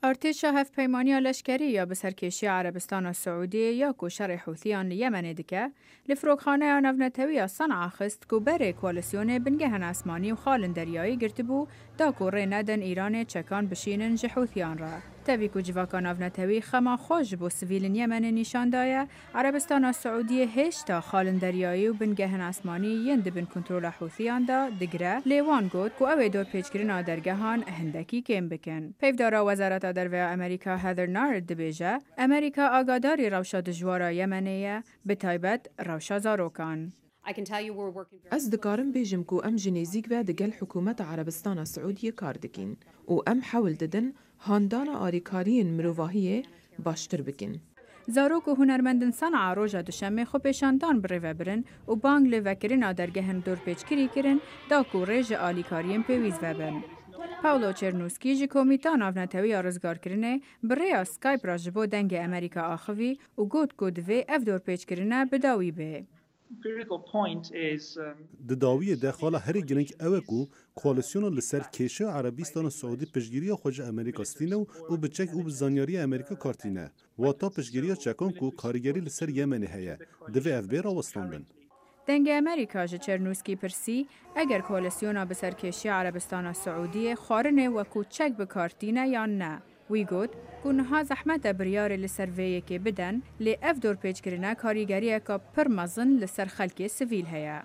ارتشا هفپیمانی لشکری یا بسرکشی عربستان السعودی یا کوشر حوثیان لیمن دکه لفروکخانه نفنتوی صنعا خست کو بره کوالسیون بنگهن اسمانی و خالن دریایی گرتبو دا کو ری ندن ایران چکان بشینن جحوثیان را. تاوی کو جواکان نفنتوی خما خوش بو سویلن یمن نشان دایه عربستان السعودی هشتا خالن دریایی و بنگهن اسمانی یند بن کنترول حوثیان دا دگره لیوان گود کو اوی دور پیچگرین آدرگهان هندکی کم بکن. پیفدارا وزارت دروی امریکا هدر نارد دبیجه امریکا آگاداری روشا دجوارا یمنیه به تایبت روشا زاروکان. از دکارم بیجم کو ام جنیزیک و دگل حکومت عربستان السعودی کار دکین و ام حول ددن هاندان آریکارین مروواهیه باشتر بکن. زاروک و هنرمندن صنعا روژا دوشنبه خو پیشاندان بریوه برن و بانگ لوکرین آدرگهن دور پیچگیری کرن دا کو ریج آلیکارین پیویز وبن. پاولو چرنوسکی جی کمیتا نافنتوی آرزگار کرنه بریا سکایپ را جبو دنگ امریکا آخوی و گود کودوی اف دور پیچ کرنه بداوی به. داویه داخل هر گلنگ اوکو کوالسیون لسر کشه عربستان السعودی پشگیری خوش امریکا ستینو و بچک او بزانیاری امریکا کارتینه و تا پشگیری چکان کو کارگری لسر یمن هیا دوی اف بیر آوستاندن. دنگ امریکا جه چرنوسکی پرسی اگر کوالسیونا به سرکشی عربستان السعودی خارنه و کوچک بکارتینه یا نه. وی گود گونها زحمت بریار لسرویه که بدن لی اف دور پیچ کرنه کاریگریه که پر مزن لسر خلک سویل هیا.